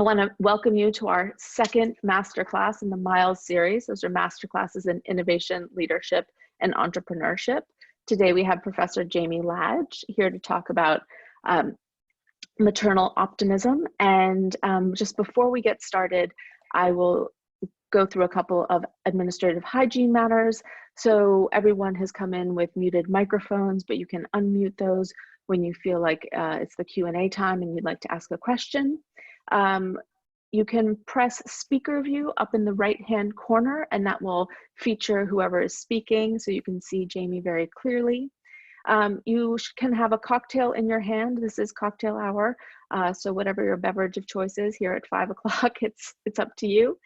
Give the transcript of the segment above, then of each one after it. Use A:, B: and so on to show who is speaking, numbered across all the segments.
A: I want to welcome you to our second masterclass in the Miles series. Those are masterclasses in innovation, leadership, and entrepreneurship. Today we have Professor Jamie Ladge here to talk about maternal optimism. And just before we get started, I will go through a couple of administrative hygiene matters. So everyone has come in with muted microphones, but you can unmute those when you feel like it's the Q&A time and you'd like to ask a question. You can press speaker view up in the right-hand corner, and that will feature whoever is speaking, so you can see Jamie very clearly. You can have a cocktail in your hand. This is cocktail hour, so whatever your beverage of choice is here at 5 o'clock, it's up to you.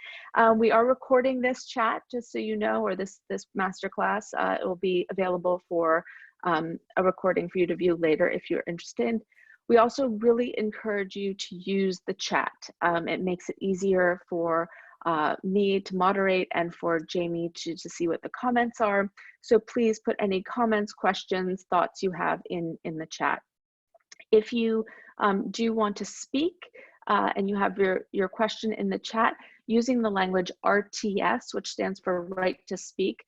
A: We are recording this chat, just so you know, or this masterclass. It will be available for a recording for you to view later if you're interested. We also really encourage you to use the chat. It makes it easier for me to moderate and for Jamie to see what the comments are. So please put any comments, questions, thoughts you have in the chat. If you do want to speak and you have your question in the chat, using the language RTS, which stands for right to speak,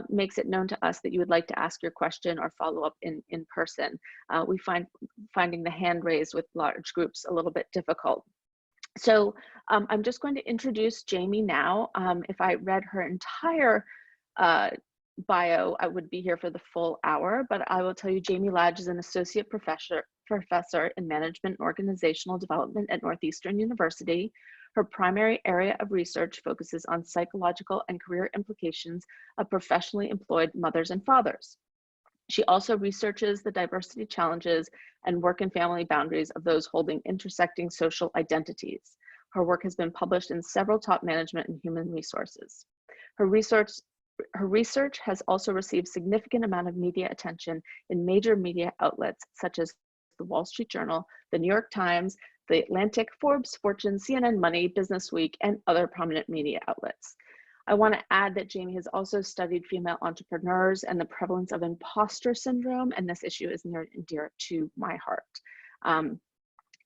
A: makes it known to us that you would like to ask your question or follow up in person. We find finding the hand raised with large groups a little bit difficult. So I'm just going to introduce Jamie now. If I read her entire bio, I would be here for the full hour, but I will tell you Jamie Ladge is an associate professor in management and organizational development at Northeastern University. Her primary area of research focuses on psychological and career implications of professionally employed mothers and fathers. She also researches the diversity challenges and work and family boundaries of those holding intersecting social identities. Her work has been published in several top management and human resources. Her research has also received significant amount of media attention in major media outlets such as the Wall Street Journal, the New York Times, the Atlantic, Forbes, Fortune, CNN Money, Business Week, and other prominent media outlets. I want to add that Jamie has also studied female entrepreneurs and the prevalence of imposter syndrome, and this issue is near and dear to my heart.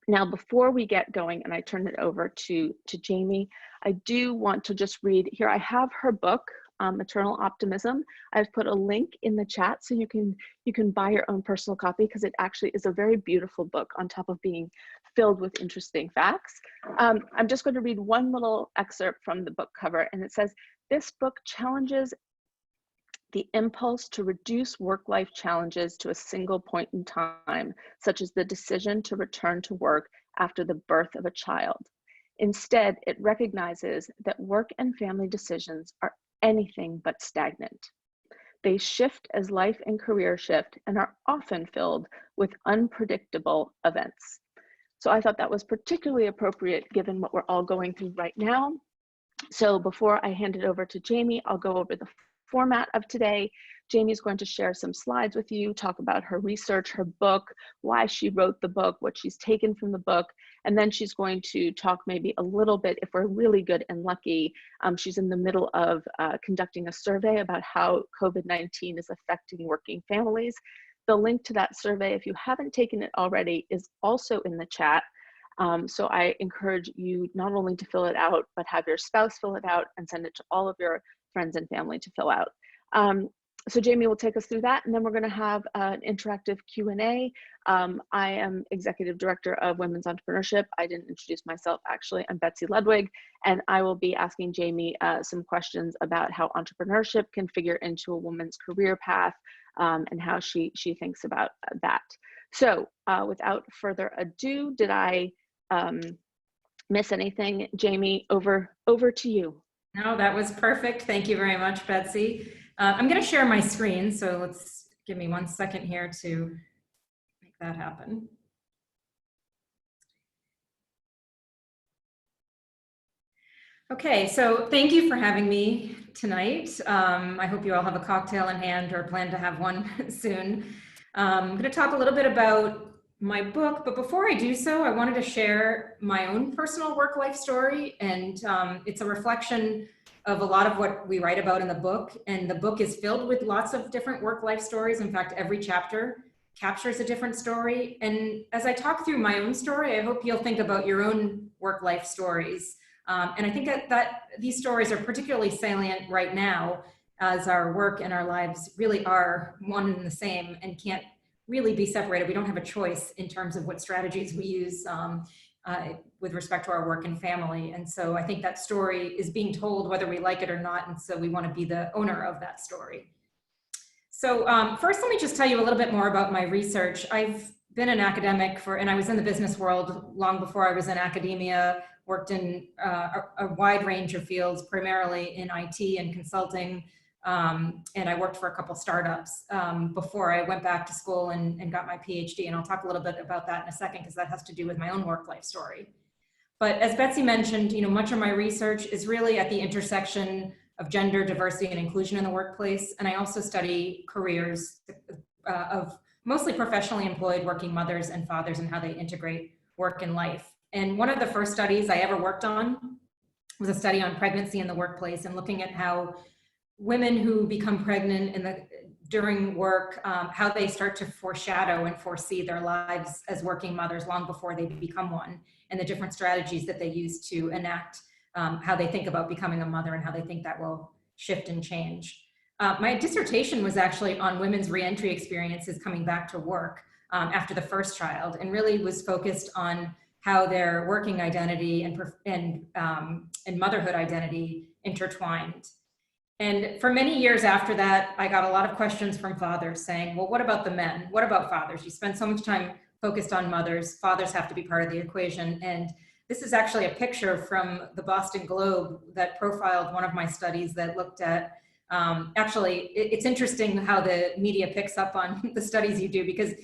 A: Now, before we get going and I turn it over to Jamie, I do want to just read here. I have her book, Maternal Optimism. I've put a link in the chat so you can buy your own personal copy, because it actually is a very beautiful book on top of being filled with interesting facts. I'm just going to read one little excerpt from the book cover, and it says, "This book challenges the impulse to reduce work-life challenges to a single point in time, such as the decision to return to work after the birth of a child. Instead, it recognizes that work and family decisions are anything but stagnant. They shift as life and career shift and are often filled with unpredictable events." So I thought that was particularly appropriate given what we're all going through right now. So before I hand it over to Jamie, I'll go over the format of today. Jamie's going to share some slides with you, talk about her research, her book, why she wrote the book, what she's taken from the book, and then she's going to talk maybe a little bit, if we're really good and lucky, she's in the middle of conducting a survey about how COVID-19 is affecting working families. The link to that survey, if you haven't taken it already, is also in the chat. So I encourage you not only to fill it out, but have your spouse fill it out and send it to all of your friends and family to fill out. So Jamie will take us through that, and then we're going to have an interactive Q&A. I am Executive Director of Women's Entrepreneurship. I didn't introduce myself, actually. I'm Betsy Ludwig, and I will be asking Jamie some questions about how entrepreneurship can figure into a woman's career path and how she thinks about that. So without further ado, did I miss anything? Jamie, over to you.
B: No, that was perfect. Thank you very much, Betsy. I'm going to share my screen, so let's give me 1 second here to make that happen. Okay, so thank you for having me tonight. I hope you all have a cocktail in hand or plan to have one soon. I'm going to talk a little bit about my book, but before I do so, I wanted to share my own personal work-life story, and it's a reflection of a lot of what we write about in the book, and the book is filled with lots of different work-life stories. In fact, every chapter captures a different story. And as I talk through my own story, I hope you'll think about your own work-life stories. And I think that these stories are particularly salient right now, as our work and our lives really are one and the same and can't really be separated. We don't have a choice in terms of what strategies we use with respect to our work and family. And so I think that story is being told whether we like it or not. And so we want to be the owner of that story. So first, let me just tell you a little bit more about my research. I've been an academic and I was in the business world long before I was in academia, worked in a wide range of fields, primarily in IT and consulting. And I worked for a couple startups before I went back to school and got my PhD. And I'll talk a little bit about that in a second, because that has to do with my own work life story. But as Betsy mentioned, much of my research is really at the intersection of gender, diversity, and inclusion in the workplace. And I also study careers of mostly professionally employed working mothers and fathers and how they integrate work and life. And one of the first studies I ever worked on was a study on pregnancy in the workplace and looking at how women who become pregnant during work, how they start to foreshadow and foresee their lives as working mothers long before they become one, and the different strategies that they use to enact how they think about becoming a mother and how they think that will shift and change. My dissertation was actually on women's reentry experiences coming back to work after the first child, and really was focused on how their working identity and motherhood identity intertwined. And for many years after that, I got a lot of questions from fathers saying, well, what about the men? What about fathers? You spend so much time focused on mothers. Fathers have to be part of the equation. And this is actually a picture from the Boston Globe that profiled one of my studies that looked at, actually, it's interesting how the media picks up on the studies you do, because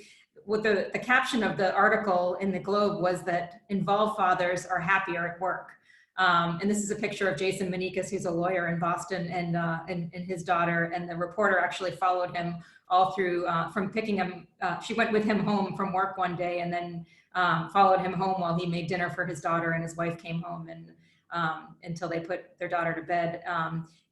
B: what the caption of the article in the Globe was that involved fathers are happier at work. And this is a picture of Jason Manikas, who's a lawyer in Boston, and his daughter. And the reporter actually followed him all through from picking him. She went with him home from work one day, and then followed him home while he made dinner for his daughter, and his wife came home and until they put their daughter to bed.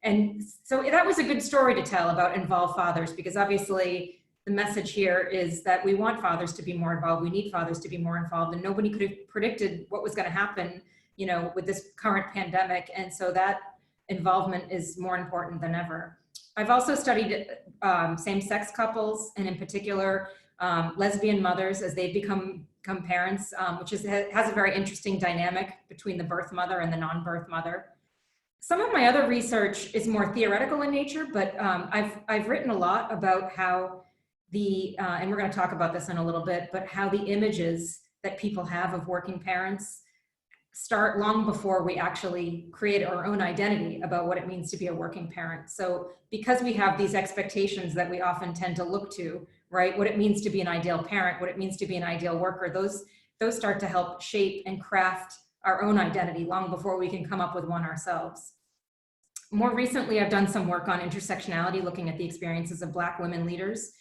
B: And so that was a good story to tell about involved fathers, because obviously the message here is that we want fathers to be more involved. We need fathers to be more involved, and nobody could have predicted what was going to happen, with this current pandemic. And so that involvement is more important than ever. I've also studied same-sex couples, and in particular, lesbian mothers as they become parents, which has a very interesting dynamic between the birth mother and the non-birth mother. Some of my other research is more theoretical in nature, but I've written a lot about how and we're going to talk about this in a little bit, but how the images that people have of working parents start long before we actually create our own identity about what it means to be a working parent. So because we have these expectations that we often tend to look to, right? What it means to be an ideal parent, what it means to be an ideal worker, those start to help shape and craft our own identity long before we can come up with one ourselves. More recently, I've done some work on intersectionality, looking at the experiences of Black women leaders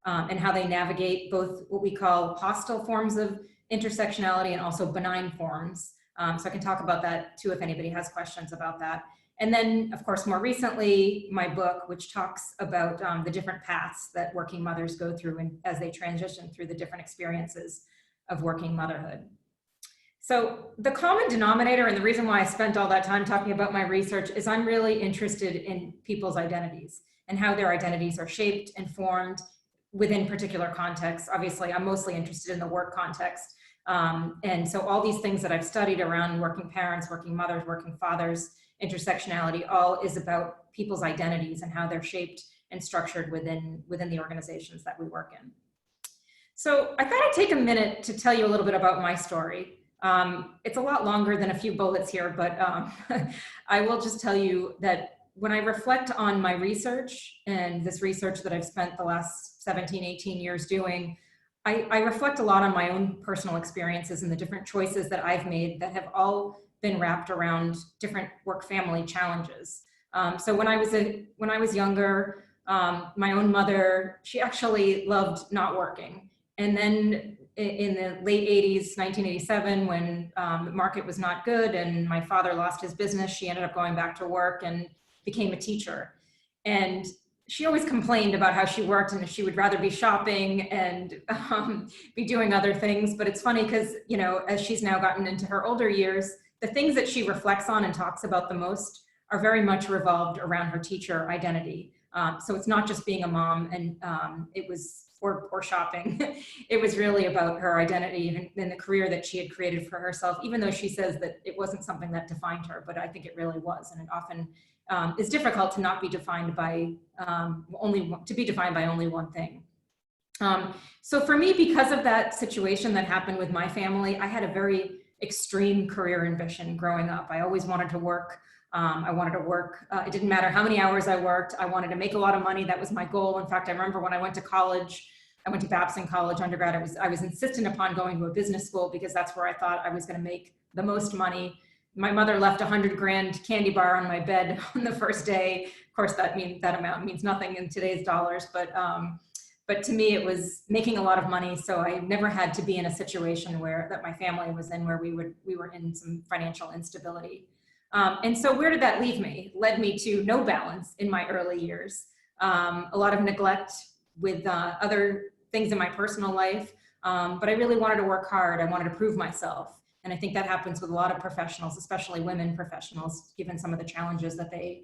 B: and how they navigate both what we call hostile forms of intersectionality and also benign forms. So I can talk about that too if anybody has questions about that. And then, of course, more recently, my book, which talks about the different paths that working mothers go through as they transition through the different experiences of working motherhood. So the common denominator, and the reason why I spent all that time talking about my research, is I'm really interested in people's identities and how their identities are shaped and formed within particular contexts. Obviously, I'm mostly interested in the work context. And so all these things that I've studied around working parents, working mothers, working fathers, intersectionality, all is about people's identities and how they're shaped and structured within the organizations that we work in. So I thought I'd take a minute to tell you a little bit about my story. It's a lot longer than a few bullets here, but I will just tell you that when I reflect on my research and this research that I've spent the last 17, 18 years doing, I reflect a lot on my own personal experiences and the different choices that I've made that have all been wrapped around different work-family challenges. So when I was younger, my own mother, she actually loved not working. And then in the late 80s, 1987, when the market was not good and my father lost his business, she ended up going back to work and became a teacher. And she always complained about how she worked and she would rather be shopping and be doing other things. But it's funny because, you know, as she's now gotten into her older years, the things that she reflects on and talks about the most are very much revolved around her teacher identity. So it's not just being a mom and it was, or shopping. It was really about her identity and the career that she had created for herself, even though she says that it wasn't something that defined her, but I think it really was. And it often is difficult to not be defined by only one thing. So for me, because of that situation that happened with my family, I had a very extreme career ambition growing up. I always wanted to work. I wanted to work. It didn't matter how many hours I worked. I wanted to make a lot of money. That was my goal. In fact, I remember when I went to college, I went to Babson College undergrad. I was insistent upon going to a business school because that's where I thought I was going to make the most money. My mother left $100 grand candy bar on my bed on the first day. Of course, that amount means nothing in today's dollars, but to me, it was making a lot of money. So I never had to be in a situation that my family was in, where we were in some financial instability. And so where did that leave me? Led me to no balance in my early years, a lot of neglect with other things in my personal life. But I really wanted to work hard. I wanted to prove myself. And I think that happens with a lot of professionals, especially women professionals, given some of the challenges that they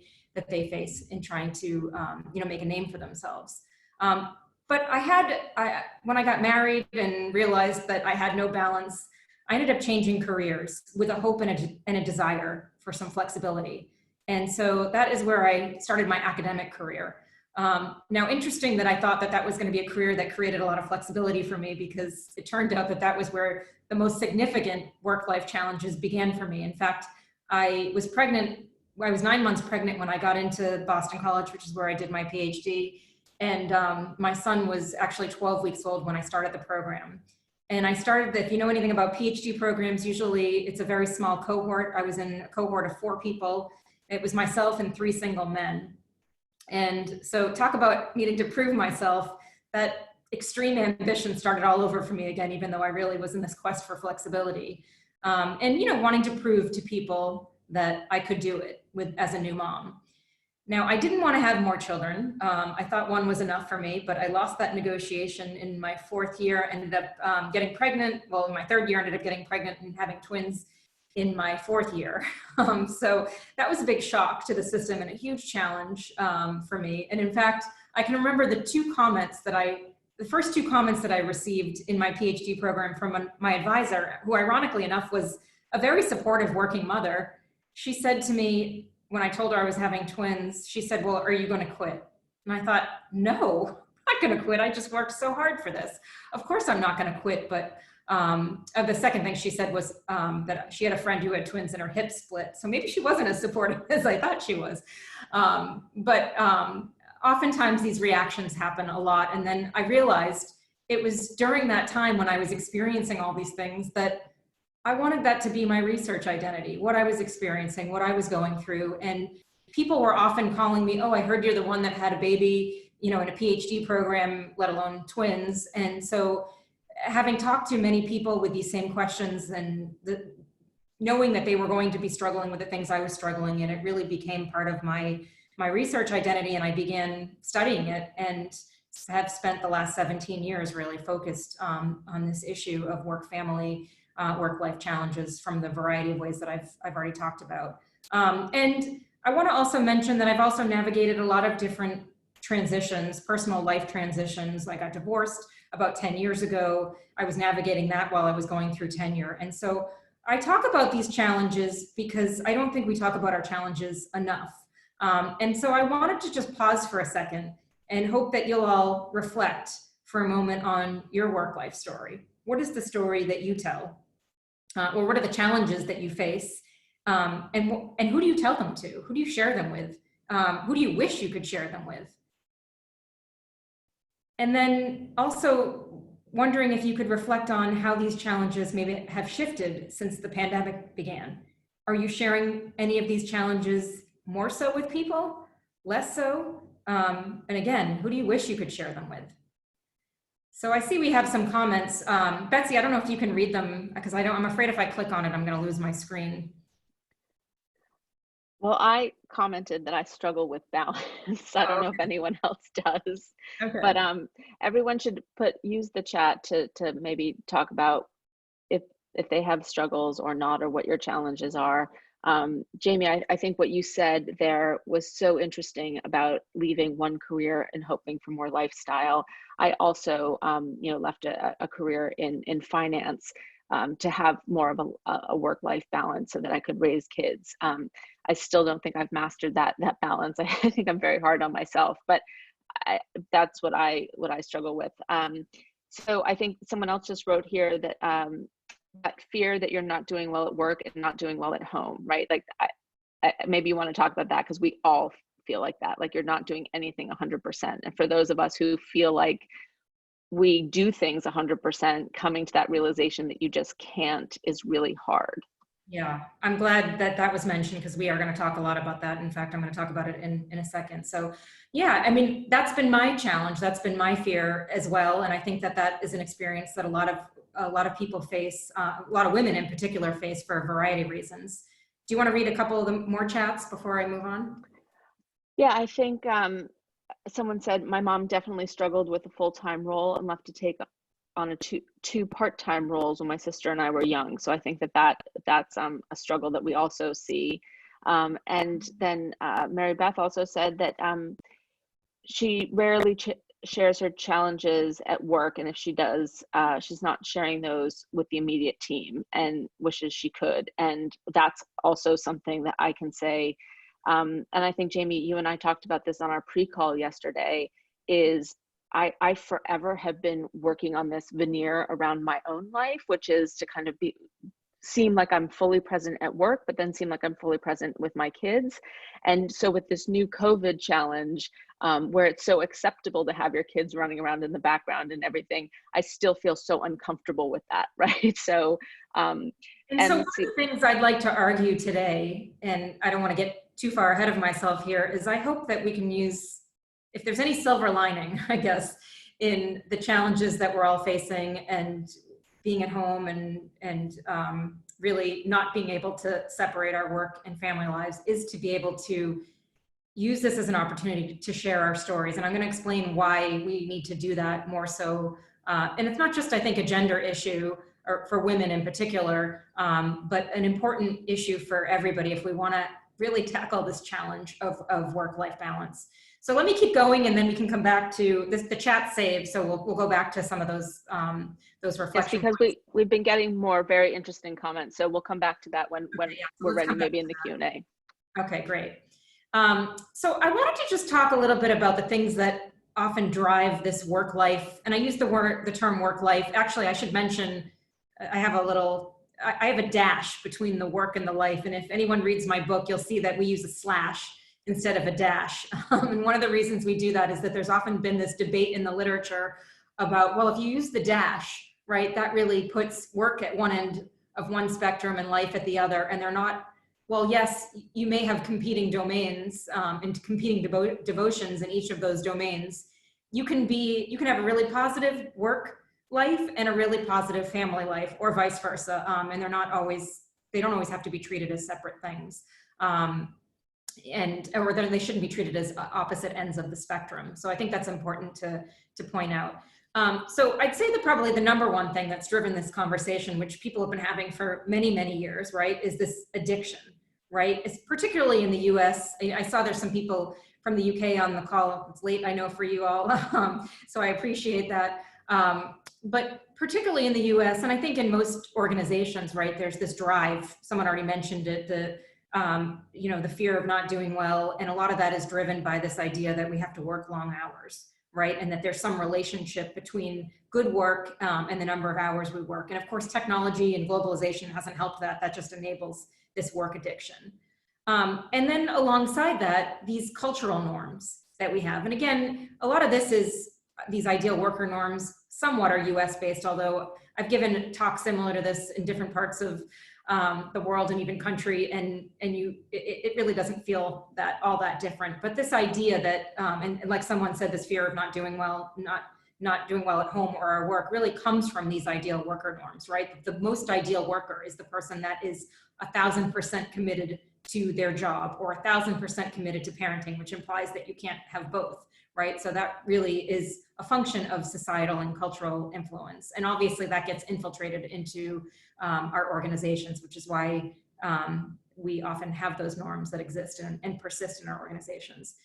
B: face in trying to make a name for themselves. But when I got married and realized that I had no balance, I ended up changing careers with a hope and a desire for some flexibility. And so that is where I started my academic career. Now, interesting that I thought that was going to be a career that created a lot of flexibility for me, because it turned out that was where the most significant work-life challenges began for me. In fact, I was pregnant. I was 9 months pregnant when I got into Boston College, which is where I did my PhD. And my son was actually 12 weeks old when I started the program. And I started, if you know anything about PhD programs, usually it's a very small cohort. I was in a cohort of 4 people. It was myself and 3 single men. And so talk about needing to prove myself. That extreme ambition started all over for me again, even though I really was in this quest for flexibility. And wanting to prove to people that I could do it as a new mom. Now, I didn't want to have more children. I thought 1 was enough for me, but I lost that negotiation in my 4th year, ended up getting pregnant. Well, in my 3rd year, ended up getting pregnant and having twins in my 4th year. So that was a big shock to the system and a huge challenge for me. And in fact, I can remember the first 2 comments that I received in my PhD program from my advisor, who ironically enough was a very supportive working mother. She said to me, when I told her I was having twins, she said, "Well, are you going to quit?" And I thought, no, I'm not going to quit. I just worked so hard for this. Of course I'm not going to quit. But the second thing she said was that she had a friend who had twins and her hip split. So maybe she wasn't as supportive as I thought she was. But oftentimes these reactions happen a lot. And then I realized it was during that time when I was experiencing all these things that I wanted that to be my research identity, what I was experiencing, what I was going through. And people were often calling me, "Oh, I heard you're the one that had a baby, in a PhD program, let alone twins." And so having talked to many people with these same questions and knowing that they were going to be struggling with the things I was struggling in, it really became part of my research identity. And I began studying it and have spent the last 17 years really focused on this issue of work-family, work-life challenges from the variety of ways that I've already talked about. And I want to also mention that I've also navigated a lot of different transitions, personal life transitions. I got divorced about 10 years ago. I was navigating that while I was going through tenure. And so I talk about these challenges because I don't think we talk about our challenges enough. And so I wanted to just pause for a second and hope that you'll all reflect for a moment on your work-life story. What is the story that you tell? Or what are the challenges that you face? And who do you tell them to? Who do you share them with? Who do you wish you could share them with? And then also wondering if you could reflect on how these challenges maybe have shifted since the pandemic began. Are you sharing any of these challenges more so with people, less so? And again, who do you wish you could share them with? So I see we have some comments. Betsy, I don't know if you can read them because I'm afraid if I click on it, I'm going to lose my screen.
A: Well, I commented that I struggle with balance. I don't
B: Oh,
A: know if anyone else does,
B: okay.
A: but everyone should use the chat to maybe talk about if they have struggles or not, or what your challenges are. Jamie, I think what you said there was so interesting about leaving one career and hoping for more lifestyle. I also, left a career in finance to have more of a work-life balance so that I could raise kids. I still don't think I've mastered that balance. I think I'm very hard on myself, but that's what I struggle with. So I think someone else just wrote here that that fear that you're not doing well at work and not doing well at home, right? Like maybe you want to talk about that, because we all feel like that, like you're not doing anything 100%. And for those of us who feel like we do things 100%, coming to that realization that you just can't is really hard.
B: Yeah, I'm glad that that was mentioned, because we are going to talk a lot about that. In fact, I'm going to talk about it in a second. So yeah, I mean, that's been my challenge. That's been my fear as well. And I think that that is an experience that a lot of people face, a lot of women in particular face, for a variety of reasons. Do you want to read a couple of the more chats before I move on?
A: Yeah, I think someone said my mom definitely struggled with a full-time role and left to take on two part-time roles when my sister and I were young. So I think that's a struggle that we also see. And then Mary Beth also said that she rarely shares her challenges at work, and if she does, she's not sharing those with the immediate team and wishes she could. And that's also something that I can say. And I think, Jamie, you and I talked about this on our pre-call yesterday, is I forever have been working on this veneer around my own life, which is to kind of seem like I'm fully present at work, but then seem like I'm fully present with my kids. And so with this new COVID challenge, where it's so acceptable to have your kids running around in the background and everything, I still feel so uncomfortable with that, right? So,
B: And so
A: and
B: one
A: let's see.
B: of the things I'd like to argue today, and I don't want to get too far ahead of myself here, is I hope that we can use, if there's any silver lining, I guess, in the challenges that we're all facing, and being at home, and really not being able to separate our work and family lives, is to be able to use this as an opportunity to share our stories. And I'm going to explain why we need to do that more so. And it's not just, I think, a gender issue, or for women in particular, but an important issue for everybody if we want to really tackle this challenge of work-life balance. So let me keep going, and then we can come back to this. The chat saved, so we'll go back to some of those
A: Yes,
B: reflection
A: because
B: points.
A: we've been getting more very interesting comments, so we'll come back to that when
B: Okay, yeah, so
A: we're
B: let's
A: ready,
B: come back
A: maybe
B: to
A: in the Q&A.
B: that. Okay, great. So I wanted to just talk a little bit about the things that often drive this work life. And I use the term work life. Actually, I should mention, I have a dash between the work and the life. And if anyone reads my book, you'll see that we use a slash instead of a dash. And one of the reasons we do that is that there's often been this debate in the literature about, well, if you use the dash, right, that really puts work at one end of one spectrum and life at the other. And they're not. Well, yes, you may have competing domains and competing devotions in each of those domains. You can have a really positive work life and a really positive family life, or vice versa. And they don't always have to be treated as separate things. Or they shouldn't be treated as opposite ends of the spectrum. So I think that's important to point out. So I'd say that probably the number one thing that's driven this conversation, which people have been having for many, many years, right, is this addiction, right? It's particularly in the US. I saw there's some people from the UK on the call. It's late, I know, for you all, so I appreciate that. But particularly in the US, and I think in most organizations, right, there's this drive, someone already mentioned it, the fear of not doing well. And a lot of that is driven by this idea that we have to work long hours, right? And that there's some relationship between good work and the number of hours we work. And of course, technology and globalization hasn't helped that. That just enables this work addiction. And then alongside that, these cultural norms that we have. And again, a lot of this is these ideal worker norms, somewhat are US based, although I've given talks similar to this in different parts of the world and even country, and it really doesn't feel that all that different. But this idea that, and like someone said, this fear of not doing well at home or our work really comes from these ideal worker norms, right? The most ideal worker is the person that is 1,000% committed to their job, or 1,000% committed to parenting, which implies that you can't have both, right? So that really is a function of societal and cultural influence. And obviously that gets infiltrated into our organizations, which is why we often have those norms that exist and persist in our organizations.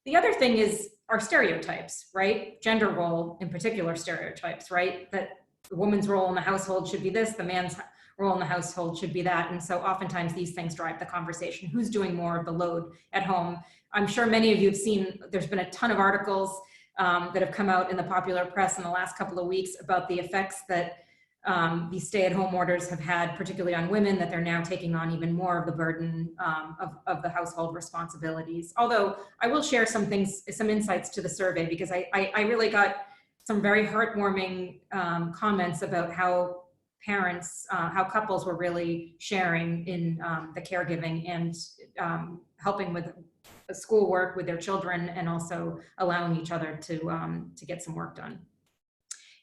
B: The other thing is our stereotypes, right? Gender role in particular stereotypes, right? That the woman's role in the household should be this, the man's role in the household should be that. And so oftentimes these things drive the conversation. Who's doing more of the load at home? I'm sure many of you have seen, there's been a ton of articles that have come out in the popular press in the last couple of weeks about the effects that these stay-at-home orders have had, particularly on women, that they're now taking on even more of the burden of the household responsibilities. Although I will share some things, some insights to the survey, because I really got some very heartwarming comments about how parents, how couples were really sharing in the caregiving and helping with schoolwork with their children, and also allowing each other to get some work done.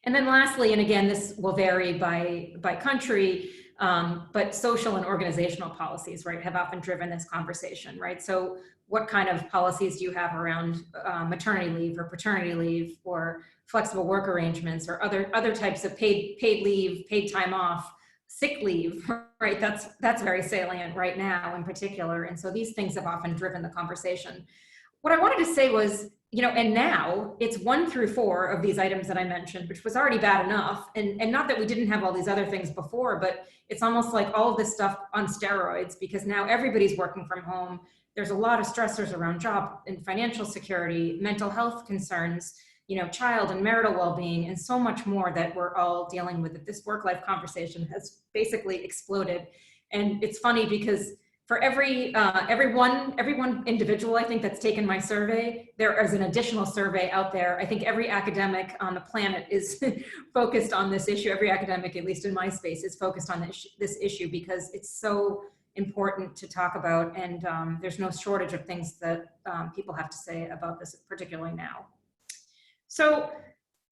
B: And then lastly, and again, this will vary by country, but social and organizational policies, right, have often driven this conversation, right? So what kind of policies do you have around maternity leave or paternity leave or flexible work arrangements or other types of paid leave, paid time off, sick leave, right? That's very salient right now in particular. And so these things have often driven the conversation. What I wanted to say was, you know, and now it's 1 through 4 of these items that I mentioned, which was already bad enough. And not that we didn't have all these other things before, but it's almost like all of this stuff on steroids, because now everybody's working from home. There's a lot of stressors around job and financial security, mental health concerns, you know, child and marital well-being, and so much more that we're all dealing with. This work-life conversation has basically exploded. And it's funny because for every one individual, I think, that's taken my survey, there is an additional survey out there. I think every academic on the planet is focused on this issue. Every academic, at least in my space, is focused on this issue because it's so important to talk about, and there's no shortage of things that people have to say about this, particularly now. So,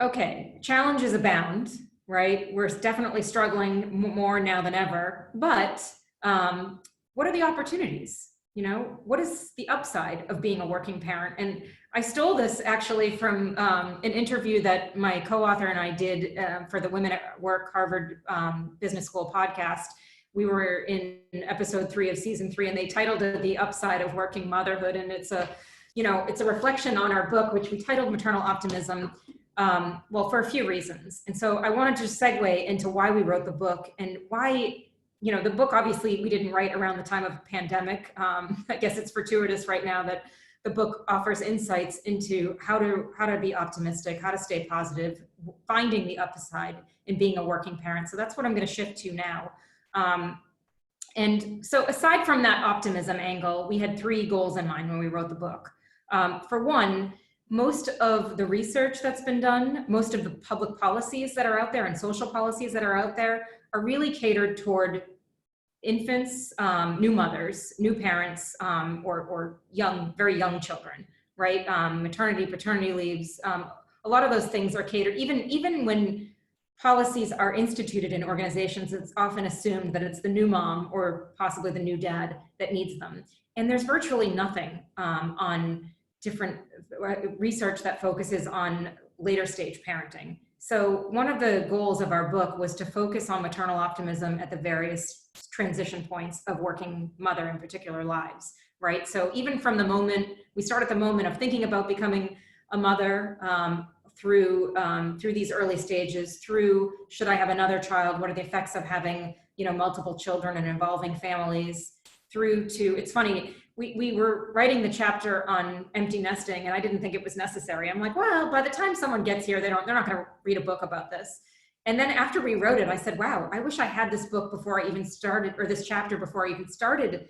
B: okay, challenges abound, right? We're definitely struggling more now than ever, but what are the opportunities? You know, what is the upside of being a working parent? And I stole this actually from an interview that my co-author and I did for the Women at Work Harvard Business School podcast. We were in episode 3 of season 3, and they titled it "The Upside of Working Motherhood." And it's a, you know, it's a reflection on our book, which we titled Maternal Optimism, well, for a few reasons. And so I wanted to segue into why we wrote the book and why, you know, the book, obviously we didn't write around the time of a pandemic. I guess it's fortuitous right now that the book offers insights into how to be optimistic, how to stay positive, finding the upside in being a working parent. So that's what I'm going to shift to now. And so aside from that optimism angle, we had 3 goals in mind when we wrote the book. For one, most of the research that's been done, most of the public policies that are out there and social policies that are out there are really catered toward infants, new mothers, new parents, or young, very young children, right? Maternity, paternity leaves, a lot of those things are catered. Even when policies are instituted in organizations, it's often assumed that it's the new mom or possibly the new dad that needs them. And there's virtually nothing on different research that focuses on later stage parenting. So one of the goals of our book was to focus on maternal optimism at the various transition points of working mother in particular lives, right? So even from the moment, we start at the moment of thinking about becoming a mother, through these early stages, through should I have another child, what are the effects of having, you know, multiple children and involving families, through to, it's funny, we were writing the chapter on empty nesting and I didn't think it was necessary. I'm like, well, by the time someone gets here, they're not going to read a book about this. And then after we wrote it, I said, wow, I wish I had this book before I even started, or this chapter before I even started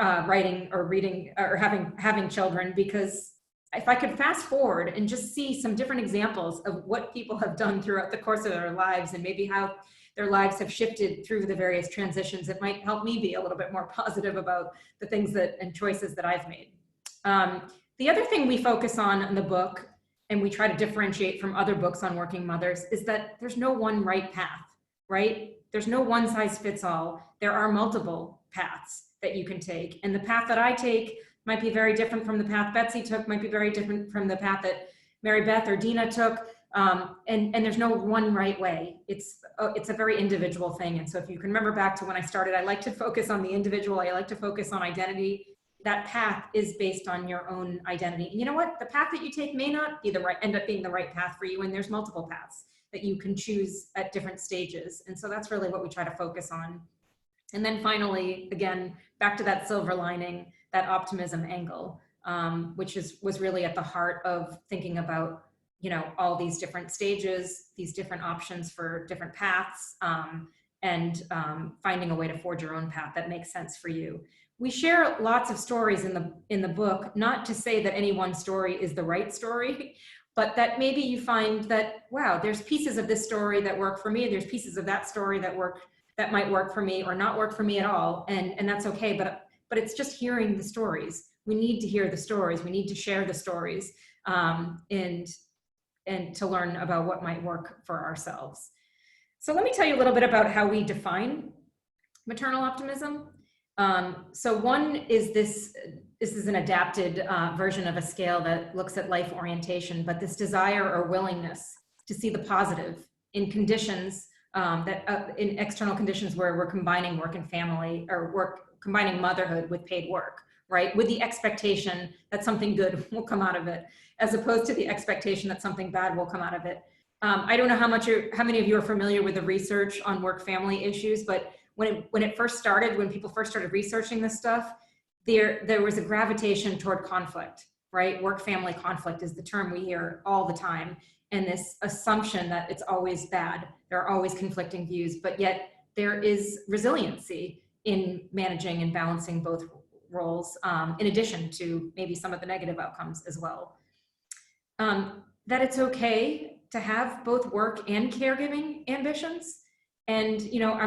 B: writing or reading or having children, because if I could fast forward and just see some different examples of what people have done throughout the course of their lives and maybe how their lives have shifted through the various transitions, it might help me be a little bit more positive about the things and choices that I've made. The other thing we focus on in the book, and we try to differentiate from other books on working mothers, is that there's no one right path, right? There's no one size fits all. There are multiple paths. that you can take. And the path that I take might be very different from the path Betsy took, might be very different from the path that Mary Beth or Dina took. And there's no one right way. It's a very individual thing. And so if you can remember back to when I started, I like to focus on the individual. I like to focus on identity. That path is based on your own identity. And you know what? The path that you take may not be end up being the right path for you. And there's multiple paths that you can choose at different stages. And so that's really what we try to focus on. And then finally, again, back to that silver lining, that optimism angle, which was really at the heart of thinking about, you know, all these different stages, these different options for different paths, and finding a way to forge your own path that makes sense for you. We share lots of stories in the book, not to say that any one story is the right story, but that maybe you find that, wow, there's pieces of this story that work for me, there's pieces of that story that might work for me or not work for me at all, and that's okay, but it's just hearing the stories. We need to hear the stories, we need to share the stories, and to learn about what might work for ourselves. So let me tell you a little bit about how we define maternal optimism. So one is this is an adapted version of a scale that looks at life orientation, but this desire or willingness to see the positive in conditions in external conditions where we're combining work and family, or combining motherhood with paid work, right? With the expectation that something good will come out of it, as opposed to the expectation that something bad will come out of it. I don't know how many of you are familiar with the research on work-family issues, but when it first started, when people first started researching this stuff, there was a gravitation toward conflict, right? Work-family conflict is the term we hear all the time. And this assumption that it's always bad, there are always conflicting views, but yet there is resiliency in managing and balancing both roles, in addition to maybe some of the negative outcomes as well. That it's okay to have both work and caregiving ambitions. And, you know,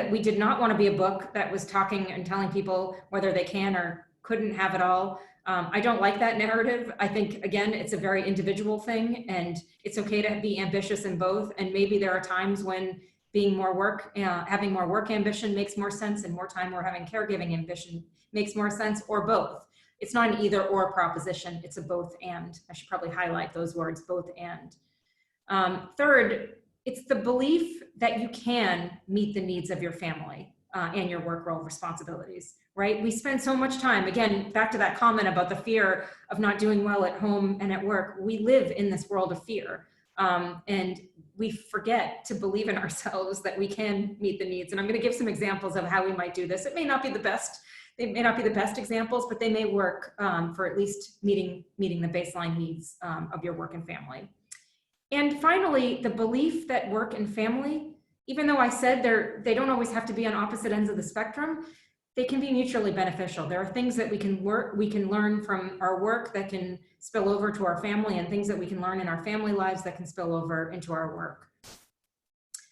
B: we did not want to be a book that was talking and telling people whether they can or couldn't have it all. I don't like that narrative. I think, again, it's a very individual thing, and it's okay to be ambitious in both. And maybe there are times when being more work, having more work ambition makes more sense, and more time we're having caregiving ambition makes more sense, or both. It's not an either or proposition, it's a both and. I should probably highlight those words, both and. Third, it's the belief that you can meet the needs of your family and your work role responsibilities, right? We spend so much time, again, back to that comment about the fear of not doing well at home and at work. We live in this world of fear, and we forget to believe in ourselves that we can meet the needs. And I'm going to give some examples of how we might do this. It may not be the best. They may not be the best examples, but they may work for at least meeting the baseline needs of your work and family. And finally, the belief that work and family, even though I said they don't always have to be on opposite ends of the spectrum, they can be mutually beneficial. There are things that we can learn from our work that can spill over to our family, and things that we can learn in our family lives that can spill over into our work.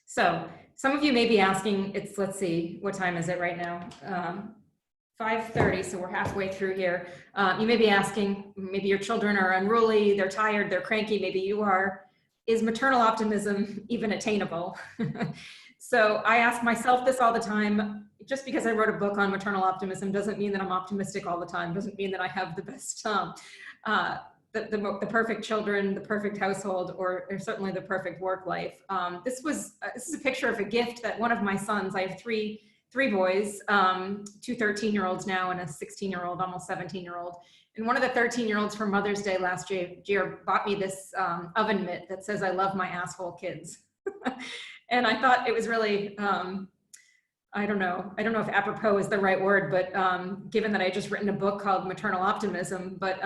B: So some of you may be asking, let's see, what time is it right now? 5:30, so we're halfway through here. You may be asking, maybe your children are unruly, they're tired, they're cranky, maybe you are. Is maternal optimism even attainable? So I ask myself this all the time. Just because I wrote a book on maternal optimism doesn't mean that I'm optimistic all the time, doesn't mean that I have the best, the perfect children, the perfect household, or certainly the perfect work life. This is a picture of a gift that one of my sons, I have three boys, two 13-year-olds now and a 16-year-old, almost 17-year-old. And one of the 13-year-olds for Mother's Day last year bought me this oven mitt that says, "I love my asshole kids." And I thought it was really, I don't know if apropos is the right word, but given that I just written a book called Maternal Optimism, but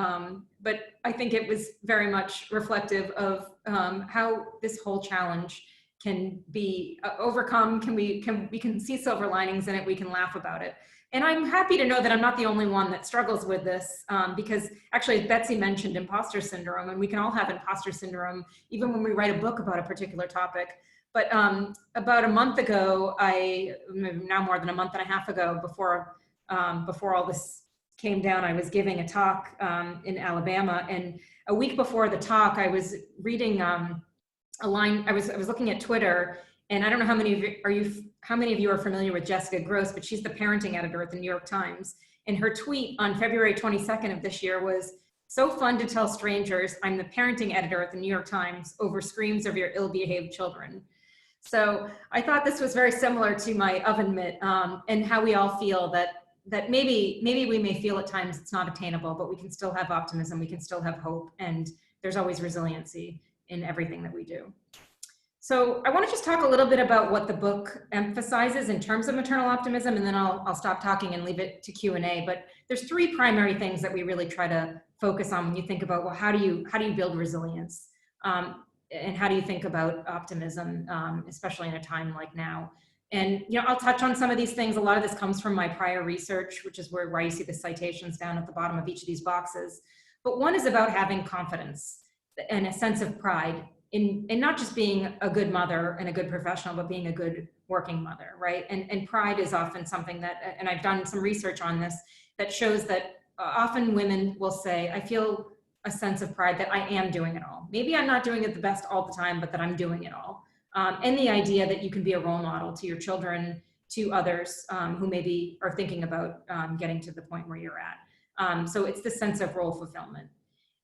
B: I think it was very much reflective of how this whole challenge can be overcome. We can see silver linings in it, we can laugh about it. And I'm happy to know that I'm not the only one that struggles with this, because actually Betsy mentioned imposter syndrome, and we can all have imposter syndrome even when we write a book about a particular topic. But about a month ago, now more than a month and a half ago, before all this came down, I was giving a talk in Alabama, and a week before the talk, I was reading a line. I was looking at Twitter, And I don't know how many of you are familiar with Jessica Gross, but she's the parenting editor at the New York Times. And her tweet on February 22nd of this year was, "So fun to tell strangers I'm the parenting editor at the New York Times over screams of your ill-behaved children." So I thought this was very similar to my oven mitt, and how we all feel that maybe we may feel at times it's not attainable, but we can still have optimism, we can still have hope, and there's always resiliency in everything that we do. So I want to just talk a little bit about what the book emphasizes in terms of maternal optimism, and then I'll stop talking and leave it to Q&A. But there's three primary things that we really try to focus on when you think about, well, how do you build resilience, and how do you think about optimism, especially in a time like now? And I'll touch on some of these things. A lot of this comes from my prior research, which is where you see the citations down at the bottom of each of these boxes. But one is about having confidence and a sense of pride in not just being a good mother and a good professional, but being a good working mother, right? And pride is often something that, and I've done some research on this, that shows that often women will say, I feel a sense of pride that I am doing it all. Maybe I'm not doing it the best all the time, but that I'm doing it all. And the idea that you can be a role model to your children, to others who maybe are thinking about getting to the point where you're at. So it's the sense of role fulfillment.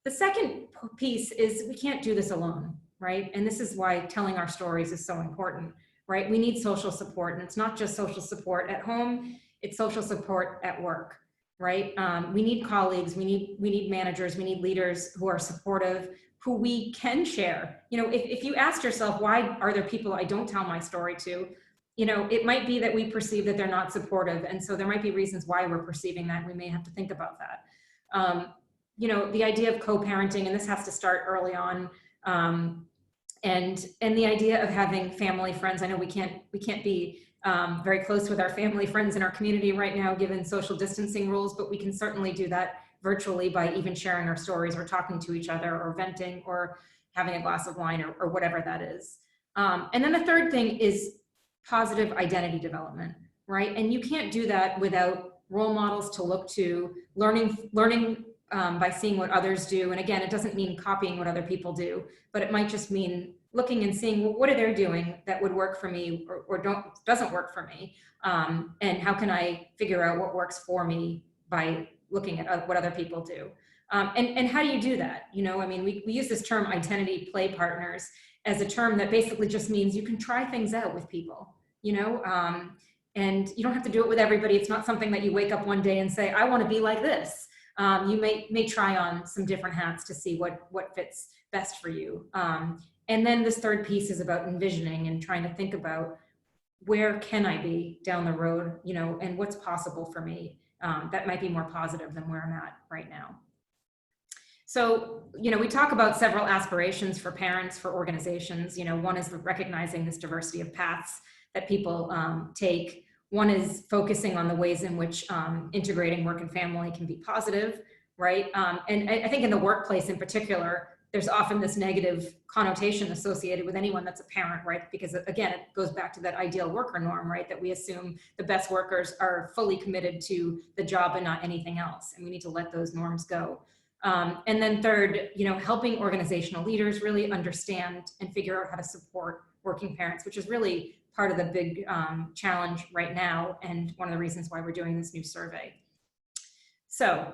B: The second piece is we can't do this alone, right? And this is why telling our stories is so important, right? We need social support, and it's not just social support at home, it's social support at work, right? We need colleagues, we need managers, we need leaders who are supportive, who we can share. If you asked yourself, why are there people I don't tell my story to? It might be that we perceive that they're not supportive. And so there might be reasons why we're perceiving that. We may have to think about that. The idea of co-parenting, and this has to start early on. And the idea of having family friends. I know we can't be very close with our family friends in our community right now, given social distancing rules, but we can certainly do that virtually by even sharing our stories or talking to each other or venting or having a glass of wine or whatever that is. And then the third thing is positive identity development, right? And you can't do that without role models to look to, learning by seeing what others do. And again, it doesn't mean copying what other people do, but it might just mean looking and seeing, well, what are they doing that would work for me or doesn't work for me? And how can I figure out what works for me by looking at what other people do? And how do you do that? We use this term identity play partners as a term that basically just means you can try things out with people, and you don't have to do it with everybody. It's not something that you wake up one day and say, I want to be like this. You may try on some different hats to see what fits best for you. And then this third piece is about envisioning and trying to think about, where can I be down the road, and what's possible for me that might be more positive than where I'm at right now. So, we talk about several aspirations for parents, for organizations. One is recognizing this diversity of paths that people take. One is focusing on the ways in which integrating work and family can be positive, right? And I think in the workplace in particular, there's often this negative connotation associated with anyone that's a parent, right? Because again, it goes back to that ideal worker norm, right? That we assume the best workers are fully committed to the job and not anything else. And we need to let those norms go. And then third, helping organizational leaders really understand and figure out how to support working parents, which is really part of the big challenge right now, and one of the reasons why we're doing this new survey. So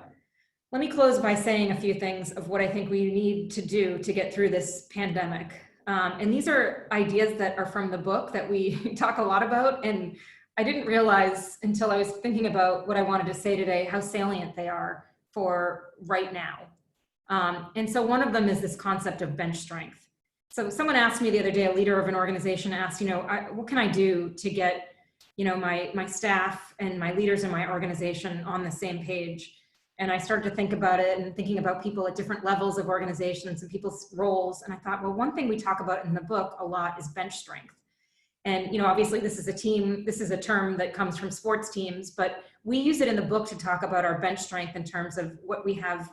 B: let me close by saying a few things of what I think we need to do to get through this pandemic. And these are ideas that are from the book that we talk a lot about, and I didn't realize until I was thinking about what I wanted to say today, how salient they are for right now. And so one of them is this concept of bench strength. So someone asked me the other day, a leader of an organization asked, what can I do to get, my staff and my leaders in my organization on the same page? And I started to think about it and thinking about people at different levels of organizations and people's roles. And I thought, well, one thing we talk about in the book a lot is bench strength. And, obviously this is a term that comes from sports teams, but we use it in the book to talk about our bench strength in terms of what we have,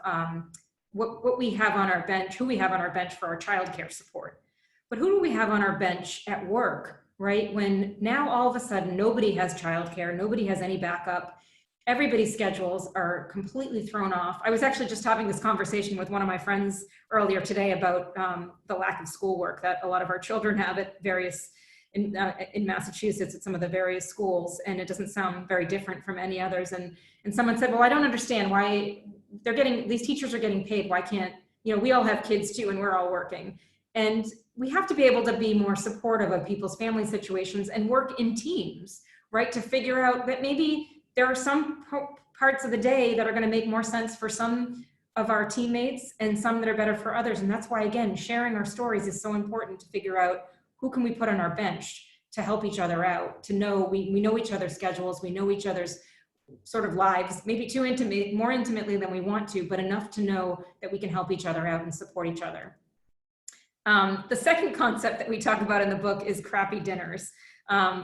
B: what we have on our bench, who we have on our bench for our childcare support. But who do we have on our bench at work, right? When now all of a sudden nobody has childcare, nobody has any backup, everybody's schedules are completely thrown off. I was actually just having this conversation with one of my friends earlier today about the lack of schoolwork that a lot of our children have at various in Massachusetts at some of the various schools, and it doesn't sound very different from any others. And someone said, well, I don't understand why these teachers are getting paid. Why can't, we all have kids too, and we're all working. And we have to be able to be more supportive of people's family situations and work in teams, right? To figure out that maybe there are some parts of the day that are going to make more sense for some of our teammates and some that are better for others. And that's why, again, sharing our stories is so important, to figure out who can we put on our bench to help each other out, to know we know each other's schedules, we know each other's sort of lives, maybe too intimate, more intimately than we want to, but enough to know that we can help each other out and support each other. The second concept that we talk about in the book is crappy dinners.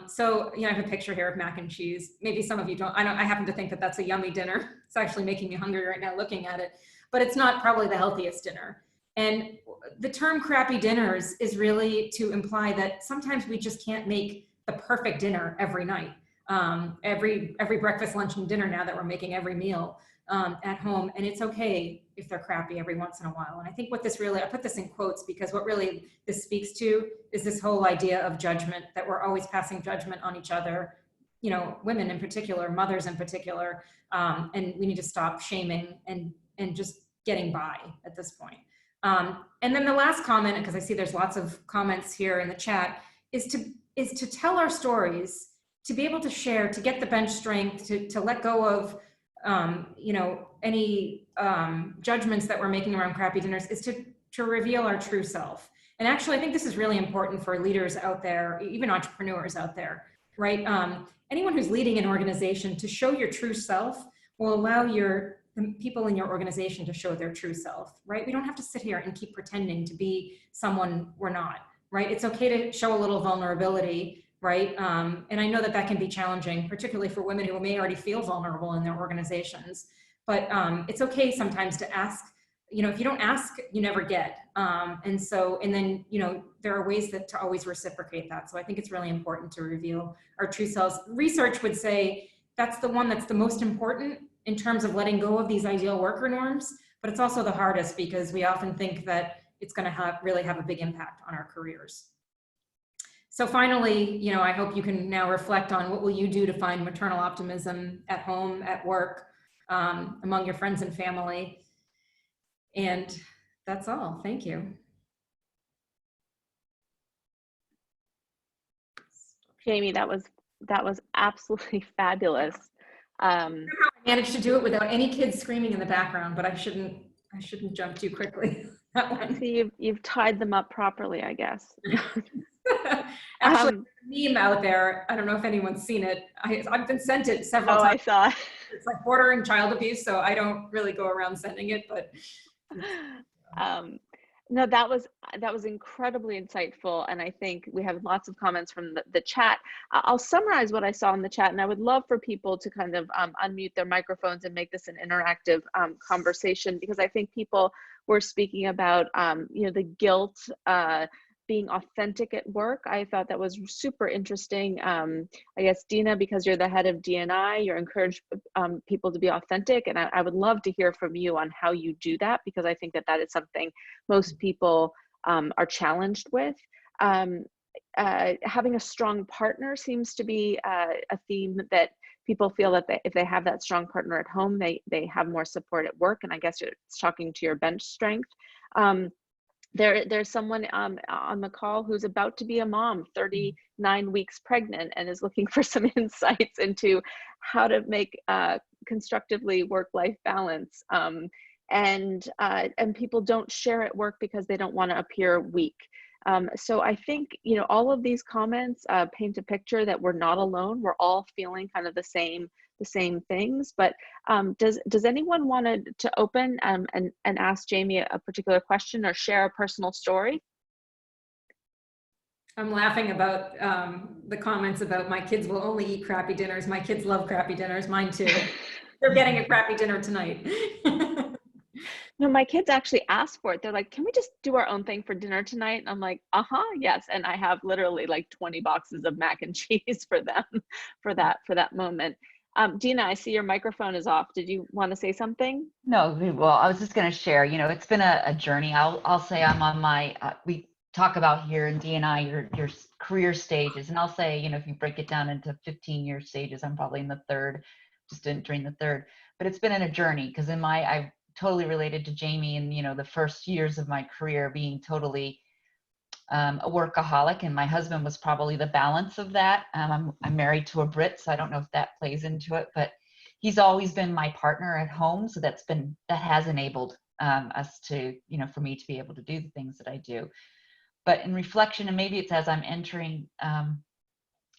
B: So, I have a picture here of mac and cheese. Maybe some of you don't. I happen to think that that's a yummy dinner. It's actually making me hungry right now looking at it, but it's not probably the healthiest dinner. And the term crappy dinners is really to imply that sometimes we just can't make the perfect dinner every night. Every breakfast, lunch, and dinner now that we're making every meal at home, and it's okay if they're crappy every once in a while. And I think what this really, I put this in quotes because what really this speaks to is this whole idea of judgment, that we're always passing judgment on each other, women in particular, mothers in particular, and we need to stop shaming and just getting by at this point. And then the last comment, because I see there's lots of comments here in the chat, is to tell our stories, to be able to share, to get the bench strength, to let go of any judgments that we're making around crappy dinners, is to reveal our true self. And actually, I think this is really important for leaders out there, even entrepreneurs out there, right? Anyone who's leading an organization, to show your true self will allow the people in your organization to show their true self, right? We don't have to sit here and keep pretending to be someone we're not, right? It's okay to show a little vulnerability, right? And I know that can be challenging, particularly for women who may already feel vulnerable in their organizations. But it's okay sometimes to ask. If you don't ask, you never get. And then, there are ways to always reciprocate that. So I think it's really important to reveal our true selves. Research would say that's the one that's the most important in terms of letting go of these ideal worker norms, but it's also the hardest because we often think that it's going to really have a big impact on our careers. So finally, I hope you can now reflect on what will you do to find maternal optimism at home, at work, among your friends and family. And that's all. Thank you.
A: Jamie, that was absolutely fabulous.
B: I managed to do it without any kids screaming in the background, but I shouldn't jump too quickly.
A: I see you've tied them up properly, I guess.
B: Actually, a meme out there. I don't know if anyone's seen it. I've been sent it several times.
A: I saw it.
B: It's like bordering child abuse, so I don't really go around sending it, but.
A: No, that was incredibly insightful, and I think we have lots of comments from the chat. I'll summarize what I saw in the chat, and I would love for people to kind of unmute their microphones and make this an interactive conversation, because I think people were speaking about the guilt, being authentic at work. I thought that was super interesting. I guess, Dina, because you're the head of D&I, you're encouraged people to be authentic. And I would love to hear from you on how you do that, because I think that is something most people are challenged with. Having a strong partner seems to be a theme that people feel that if they have that strong partner at home, they have more support at work. And I guess it's talking to your bench strength. There's someone on the call who's about to be a mom, 39 weeks pregnant, and is looking for some insights into how to make constructively work-life balance. And people don't share at work because they don't want to appear weak. So I think, all of these comments paint a picture that we're not alone. We're all feeling kind of the same things. But does anyone want to open and ask Jamie a particular question or share a personal story?
B: I'm laughing about the comments about my kids will only eat crappy dinners. My kids love crappy dinners. Mine too. They're getting a crappy dinner tonight.
A: No, my kids actually asked for it. They're like, can we just do our own thing for dinner tonight? And I'm like, yes. And I have literally like 20 boxes of mac and cheese for them for that moment. Dina, I see your microphone is off. Did you want to say something?
C: No, well, I was just going to share, it's been a journey. I'll say I'm on my, we talk about here in D&I, your career stages. And I'll say, if you break it down into 15-year stages, I'm probably in the third, just entering the third. But it's been in a journey, because I totally related to Jamie in, the first years of my career being totally a workaholic, and my husband was probably the balance of that. I'm married to a Brit, so I don't know if that plays into it, but he's always been my partner at home. So that has enabled us to, for me to be able to do the things that I do. But in reflection, and maybe it's as I'm entering,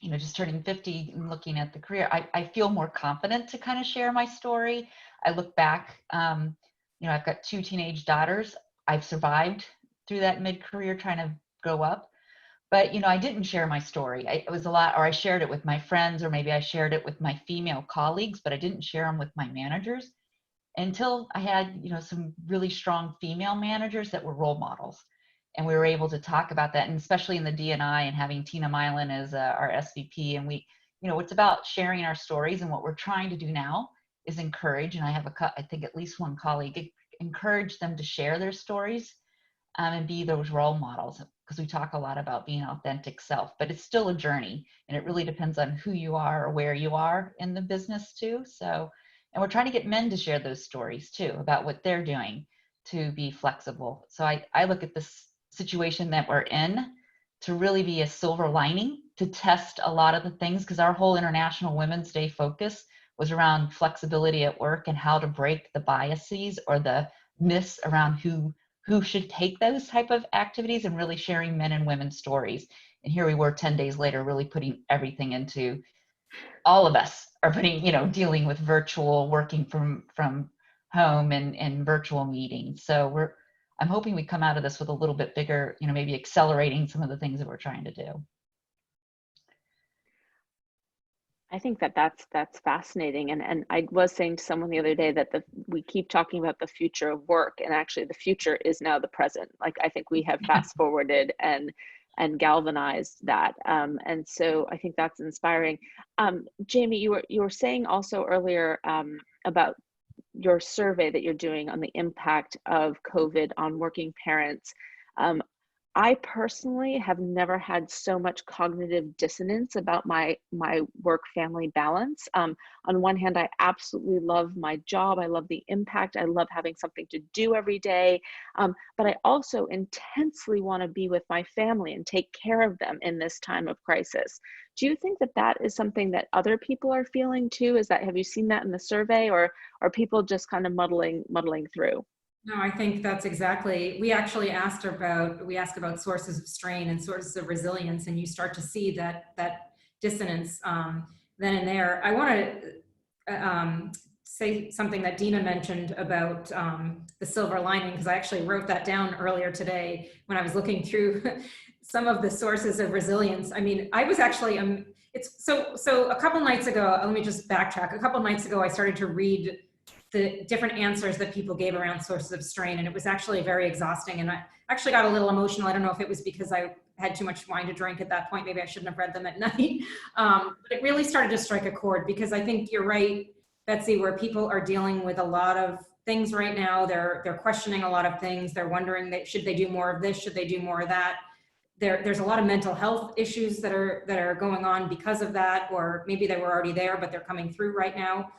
C: just turning 50 and looking at the career, I feel more confident to kind of share my story. I look back, I've got 2 teenage daughters. I've survived through that mid-career trying to grow up. But, I didn't share my story. It was a lot, or I shared it with my friends, or maybe I shared it with my female colleagues, but I didn't share them with my managers until I had, some really strong female managers that were role models. And we were able to talk about that, and especially in the D&I, and having Tina Milan as our SVP. And we, it's about sharing our stories. And what we're trying to do now is encourage, and I have I think at least one colleague, encourage them to share their stories and be those role models, because we talk a lot about being authentic self, but it's still a journey, and it really depends on who you are or where you are in the business too. So, and we're trying to get men to share those stories too, about what they're doing to be flexible. So I look at this situation that we're in to really be a silver lining, to test a lot of the things, because our whole International Women's Day focus was around flexibility at work and how to break the biases or the myths around who should take those type of activities, and really sharing men and women's stories. And here we were 10 days later, really putting everything into, all of us are putting, dealing with virtual, working from home and virtual meetings. So I'm hoping we come out of this with a little bit bigger, maybe accelerating some of the things that we're trying to do.
A: I think that's fascinating. And I was saying to someone the other day that we keep talking about the future of work, and actually the future is now the present. Like, I think we have fast forwarded and galvanized that. And so I think that's inspiring. Jamie, you were saying also earlier about your survey that you're doing on the impact of COVID on working parents. I personally have never had so much cognitive dissonance about my work-family balance. On one hand, I absolutely love my job. I love the impact. I love having something to do every day. But I also intensely want to be with my family and take care of them in this time of crisis. Do you think that is something that other people are feeling too? Have you seen that in the survey, or are people just kind of muddling through?
B: No, I think that's exactly, we actually asked about sources of strain and sources of resilience, and you start to see that dissonance then and there. I want to say something that Dina mentioned about the silver lining, because I actually wrote that down earlier today when I was looking through some of the sources of resilience. I mean, I was actually, so a couple nights ago, let me just backtrack. A couple nights ago, I started to read the different answers that people gave around sources of strain, and it was actually very exhausting, and I actually got a little emotional. I don't know if it was because I had too much wine to drink at that point. Maybe I shouldn't have read them at night. But it really started to strike a chord, because I think you're right, Betsy, where people are dealing with a lot of things right now. They're questioning a lot of things. They're wondering, should they do more of this? Should they do more of that? There's a lot of mental health issues that are going on because of that, or maybe they were already there, but they're coming through right now.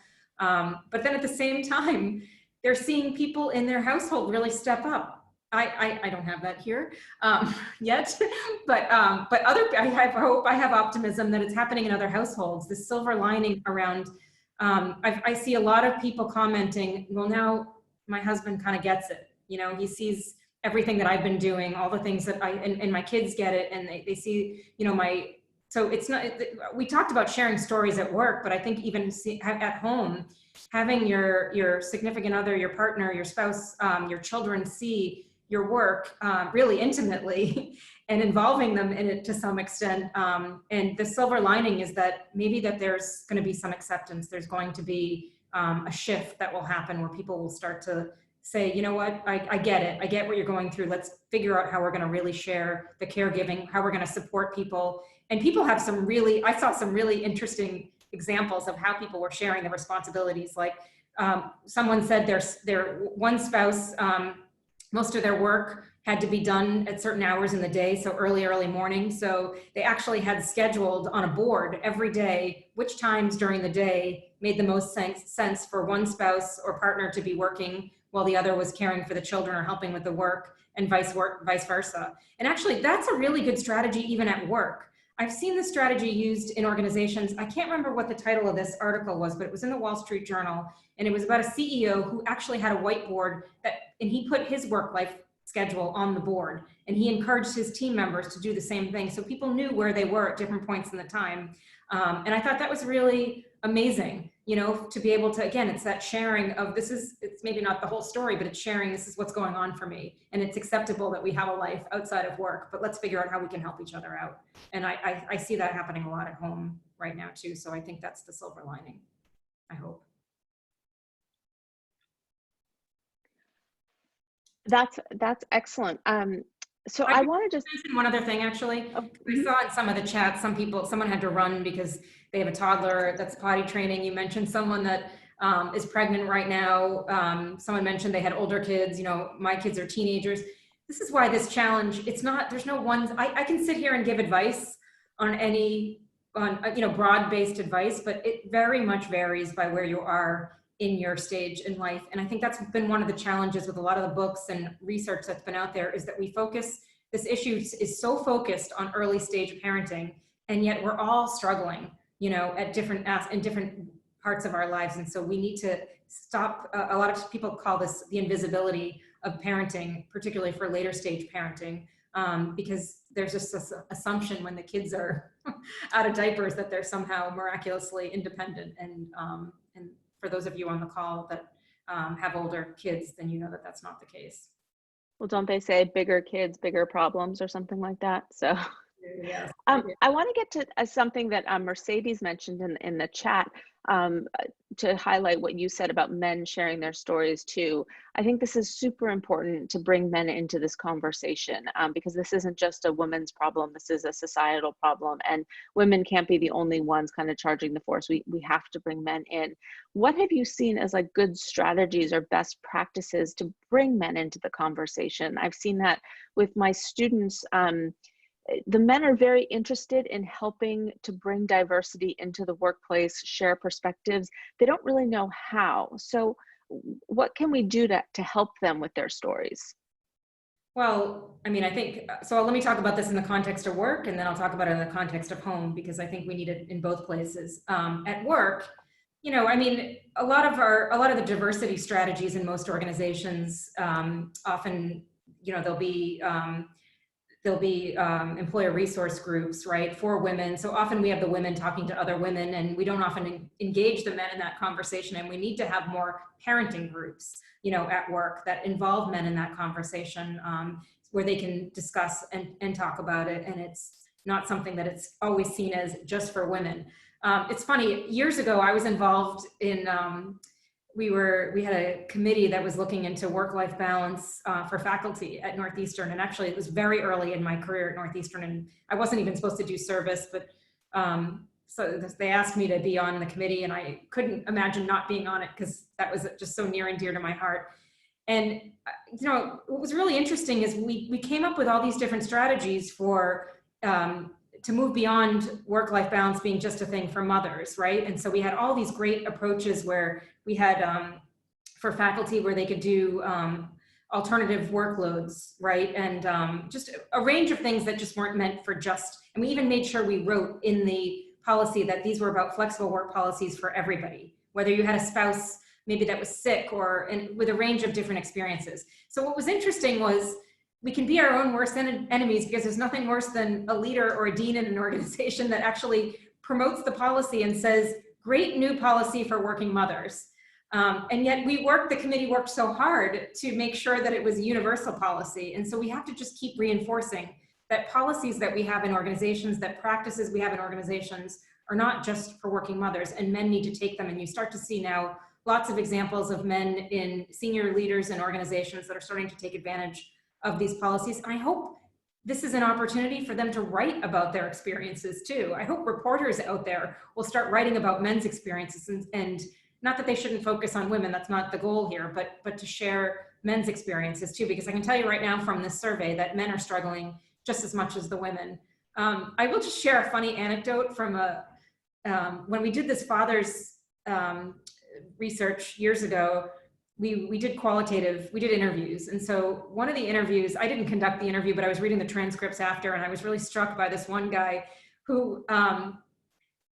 B: But then at the same time, they're seeing people in their household really step up. I don't have that here yet, but I have optimism that it's happening in other households. The silver lining around, I see a lot of people commenting, well, now my husband kind of gets it. He sees everything that I've been doing, all the things that and my kids get it, and they see, so it's not, we talked about sharing stories at work, but I think even at home, having your significant other, your partner, your spouse, your children see your work really intimately and involving them in it to some extent. And the silver lining is that maybe that there's going to be some acceptance. There's going to be a shift that will happen where people will start to say, you know what, I get it. I get what you're going through. Let's figure out how we're going to really share the caregiving, how we're going to support people. And people have I saw some really interesting examples of how people were sharing the responsibilities. Like someone said their one spouse Most of their work had to be done at certain hours in the day, so early morning. So they actually had scheduled on a board every day which times during the day made the most sense for one spouse or partner to be working while the other was caring for the children or helping with the work, and vice versa. And actually, that's a really good strategy even at work. I've seen this strategy used in organizations. I can't remember what the title of this article was, but it was in the Wall Street Journal, and it was about a CEO who actually had a whiteboard and he put his work-life schedule on the board, and he encouraged his team members to do the same thing, so people knew where they were at different points in the time. And I thought that was really amazing, you know, to be able to, again, it's that sharing of it's maybe not the whole story, but it's sharing, this is what's going on for me, and it's acceptable that we have a life outside of work, but let's figure out how we can help each other out. And I see that happening a lot at home right now too, so I think that's the silver lining, I hope.
A: That's excellent. So I want to just
B: mention one other thing, actually. I saw in some of the chats, someone had to run because they have a toddler that's potty training. You mentioned someone that is pregnant right now. Someone mentioned they had older kids. You know, my kids are teenagers. This is why this challenge, there's no one, I can sit here and give advice on broad-based advice, but it very much varies by where you are in your stage in life. And I think that's been one of the challenges with a lot of the books and research that's been out there, is that this issue is so focused on early stage parenting, and yet we're all struggling, you know, in different parts of our lives. And so we need to stop, a lot of people call this the invisibility of parenting, particularly for later stage parenting, because there's just this assumption when the kids are out of diapers that they're somehow miraculously independent. And for those of you on the call that have older kids, then you know that that's not the case.
A: Well, don't they say bigger kids, bigger problems, or something like that? So
B: yes.
A: I want to get to something that Mercedes mentioned in the chat, to highlight what you said about men sharing their stories too. I think this is super important to bring men into this conversation, because this isn't just a women's problem, this is a societal problem, and women can't be the only ones kind of charging the force. We have to bring men in. What have you seen as like good strategies or best practices to bring men into the conversation? I've seen that with my students. The men are very interested in helping to bring diversity into the workplace, share perspectives. They don't really know how. So what can we do to help them with their stories?
B: Well, I mean, I think, so let me talk about this in the context of work, and then I'll talk about it in the context of home, because I think we need it in both places. At work, you know, I mean, a lot of the diversity strategies in most organizations, often, you know, there'll be employer resource groups, right, for women. So often we have the women talking to other women, and we don't often engage the men in that conversation. And we need to have more parenting groups, you know, at work that involve men in that conversation, where they can discuss and talk about it. And it's not something that it's always seen as just for women. It's funny, years ago, I was involved in, we had a committee that was looking into work-life balance for faculty at Northeastern. And actually it was very early in my career at Northeastern, and I wasn't even supposed to do service, but so they asked me to be on the committee, and I couldn't imagine not being on it because that was just so near and dear to my heart. And you know, what was really interesting is we came up with all these different strategies for to move beyond work-life balance being just a thing for mothers, right? And so we had all these great approaches where we had for faculty where they could do alternative workloads, right? And just a range of things that just weren't meant for just, and we even made sure we wrote in the policy that these were about flexible work policies for everybody, whether you had a spouse maybe that was sick or with a range of different experiences. So what was interesting was we can be our own worst enemies, because there's nothing worse than a leader or a dean in an organization that actually promotes the policy and says, great new policy for working mothers. And yet the committee worked so hard to make sure that it was a universal policy. And so we have to just keep reinforcing that policies that we have in organizations, that practices we have in organizations are not just for working mothers, and men need to take them. And you start to see now lots of examples of men in senior leaders in organizations that are starting to take advantage of these policies. And I hope this is an opportunity for them to write about their experiences too. I hope reporters out there will start writing about men's experiences and not that they shouldn't focus on women, that's not the goal here, but to share men's experiences too, because I can tell you right now from this survey that men are struggling just as much as the women. I will just share a funny anecdote from when we did this father's research years ago. We did interviews. And so one of the interviews, I didn't conduct the interview, but I was reading the transcripts after, and I was really struck by this one guy who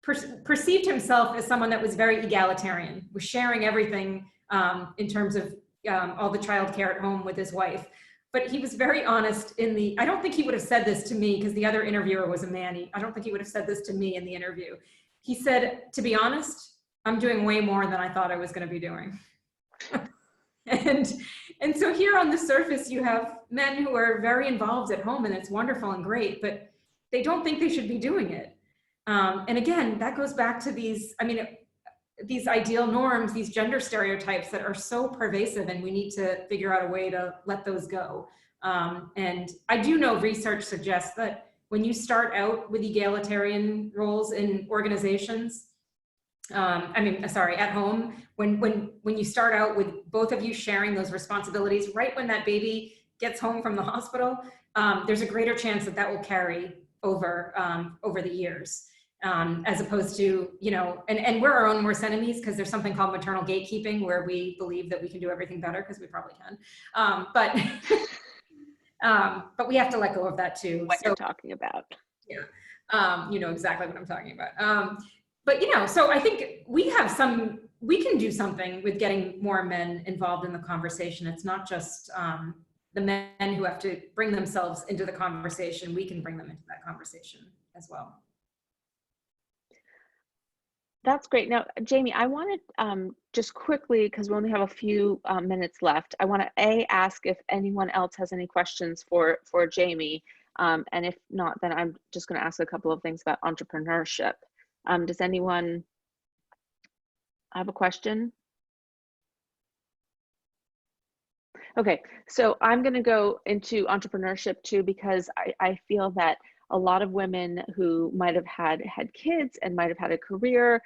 B: perceived himself as someone that was very egalitarian, was sharing everything in terms of all the childcare at home with his wife. But he was very honest I don't think he would have said this to me, because the other interviewer was a man. I don't think he would have said this to me in the interview. He said, to be honest, I'm doing way more than I thought I was going to be doing. And so here on the surface, you have men who are very involved at home, and it's wonderful and great, but they don't think they should be doing it. And again, that goes back to these ideal norms, these gender stereotypes that are so pervasive, and we need to figure out a way to let those go. And I do know research suggests that when you start out with egalitarian roles in organizations, at home, when you start out with both of you sharing those responsibilities, right when that baby gets home from the hospital, there's a greater chance that will carry over the years. As opposed to, and we're our own worst enemies, because there's something called maternal gatekeeping, where we believe that we can do everything better, because we probably can. But we have to let go of that too.
A: What you're talking about.
B: Yeah. You know exactly what I'm talking about. But so I think we can do something with getting more men involved in the conversation. It's not just the men who have to bring themselves into the conversation. We can bring them into that conversation as well.
A: That's great. Now, Jamie, I wanted just quickly, because we only have a few minutes left, I want to ask if anyone else has any questions for Jamie. And if not, then I'm just going to ask a couple of things about entrepreneurship. Does anyone have a question? Okay, so I'm going to go into entrepreneurship too, because I feel that a lot of women who might have had kids and might have had a career,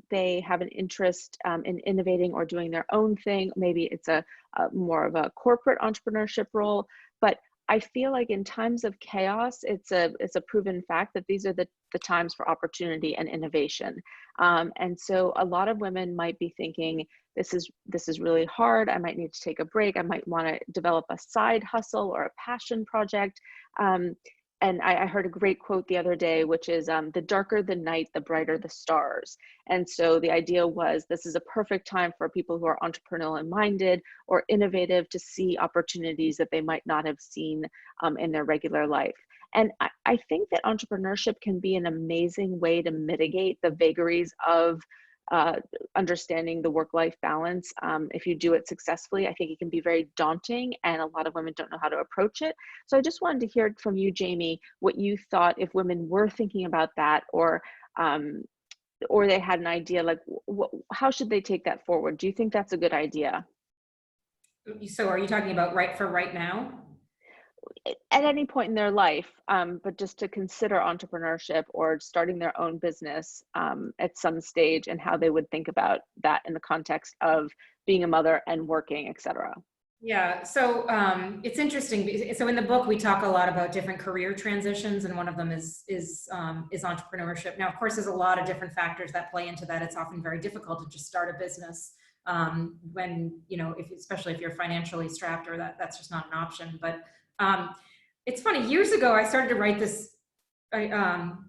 A: they have an interest in innovating or doing their own thing. Maybe it's a more of a corporate entrepreneurship role, but I feel like in times of chaos, it's a proven fact that these are the times for opportunity and innovation. And so a lot of women might be thinking, this is really hard. I might need to take a break. I might want to develop a side hustle or a passion project. And I heard a great quote the other day, which is, the darker the night, the brighter the stars. And so the idea was, this is a perfect time for people who are entrepreneurial minded or innovative to see opportunities that they might not have seen in their regular life. And I think that entrepreneurship can be an amazing way to mitigate the vagaries of understanding the work-life balance. If you do it successfully, I think it can be very daunting, and a lot of women don't know how to approach it. So I just wanted to hear from you, Jamie, what you thought if women were thinking about that, or they had an idea, like how should they take that forward? Do you think that's a good idea?
B: So are you talking about right now?
A: At any point in their life, but just to consider entrepreneurship or starting their own business at some stage, and how they would think about that in the context of being a mother and working, etc.
B: Yeah, so it's interesting. So in the book, we talk a lot about different career transitions, and one of them is entrepreneurship. Now, of course, there's a lot of different factors that play into that. It's often very difficult to just start a business when, especially if you're financially strapped, or that's just not an option. But it's funny, years ago, I started to write this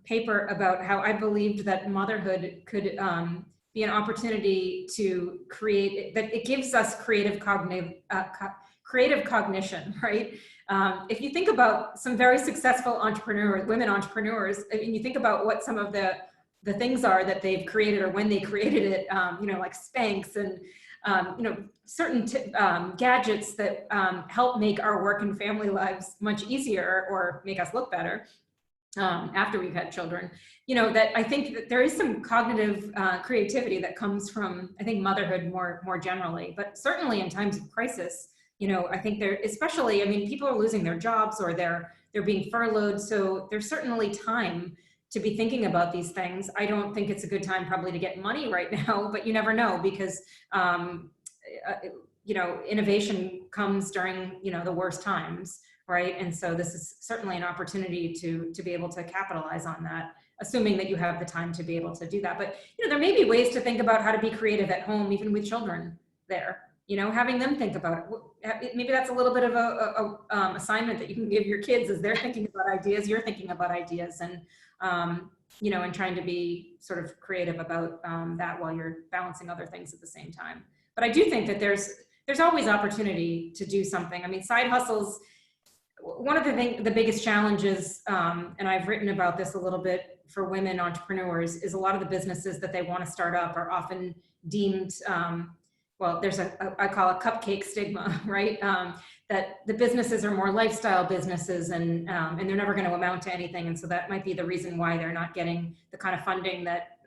B: paper about how I believed that motherhood could be an opportunity to create, that it gives us creative cognition, right? If you think about some very successful women entrepreneurs, and you think about what some of the things are that they've created, or when they created it, like Spanx and certain gadgets that help make our work and family lives much easier, or make us look better after we've had children. That I think that there is some cognitive creativity that comes from, I think, motherhood more generally, but certainly in times of crisis, I think especially, people are losing their jobs, or they're being furloughed. So there's certainly time to be thinking about these things. I don't think it's a good time probably to get money right now, but you never know, because you know, innovation comes during, you know, the worst times, right? And so this is certainly an opportunity to be able to capitalize on that, assuming that you have the time to be able to do that. But, you know, there may be ways to think about how to be creative at home, even with children there, you know, having them think about it. Maybe that's a little bit of a assignment that you can give your kids as they're thinking about ideas, you're thinking about ideas, and, you know, and trying to be sort of creative about that while you're balancing other things at the same time. But I do think that there's always opportunity to do something. I mean, side hustles, one of the biggest challenges, and I've written about this a little bit for women entrepreneurs, is a lot of the businesses that they want to start up are often deemed, well, there's I call it cupcake stigma, right? That the businesses are more lifestyle businesses, and they're never going to amount to anything. And so that might be the reason why they're not getting the kind of funding that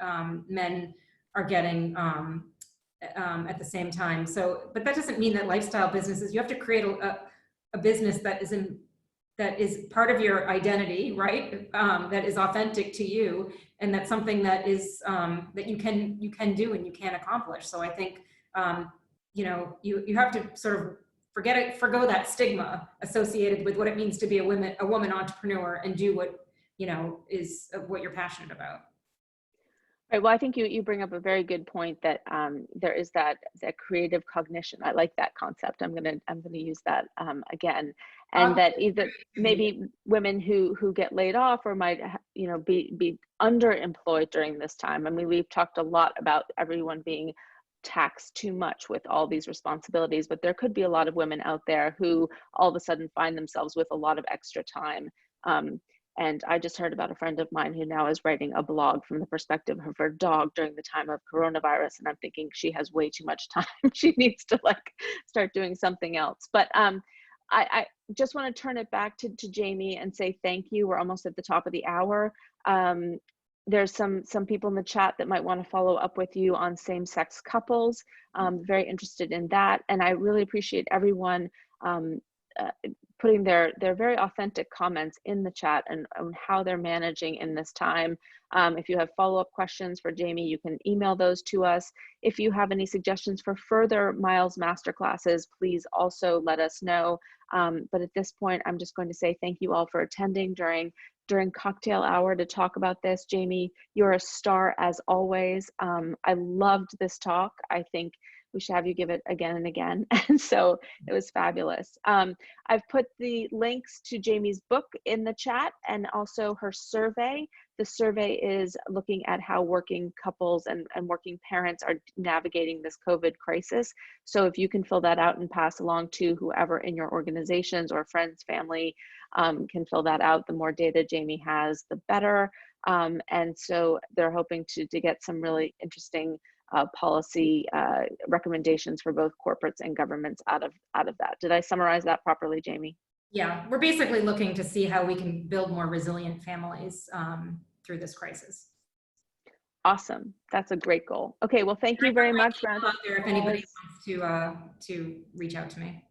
B: men are getting at the same time. So, but that doesn't mean that lifestyle businesses, you have to create a business that is part of your identity, right? That is authentic to you, and that's something that is that you can do and you can accomplish. So I think you know, you have to sort of forgo that stigma associated with what it means to be a woman entrepreneur, and do what, you know, is what you're passionate about.
A: Right. Well, I think you bring up a very good point that there is that creative cognition. I like that concept. I'm gonna use that again, and that either maybe women who get laid off or might, you know, be underemployed during this time. I mean, we've talked a lot about everyone being taxed too much with all these responsibilities, but there could be a lot of women out there who all of a sudden find themselves with a lot of extra time. And I just heard about a friend of mine who now is writing a blog from the perspective of her dog during the time of coronavirus. And I'm thinking she has way too much time. She needs to like start doing something else. But I just want to turn it back to Jamie and say thank you. We're almost at the top of the hour. There's some people in the chat that might want to follow up with you on same-sex couples. Very interested in that. And I really appreciate everyone putting their very authentic comments in the chat and how they're managing in this time. If you have follow-up questions for Jamie, you can email those to us. If you have any suggestions for further Miles Masterclasses, please also let us know. But at this point, I'm just going to say thank you all for attending during cocktail hour to talk about this. Jamie, you're a star as always. I loved this talk. I think we should have you give it again and again. And so it was fabulous. I've put the links to Jamie's book in the chat and also her survey. The survey is looking at how working couples and working parents are navigating this COVID crisis. So if you can fill that out and pass along to whoever in your organizations or friends, family can fill that out, the more data Jamie has, the better. And so they're hoping to get some really interesting policy recommendations for both corporates and governments out of that. Did I summarize that properly, Jamie?
B: Yeah, we're basically looking to see how we can build more resilient families through this crisis.
A: Awesome. That's a great goal. Okay, well, thank you very much.
B: Out there if anybody wants to reach out to me.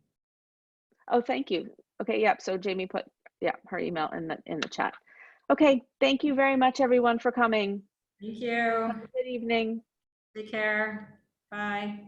A: Oh, thank you. Okay, yep. So Jamie put her email in the chat. Okay, thank you very much, everyone, for coming.
B: Thank you.
A: Have a good evening.
B: Take care. Bye.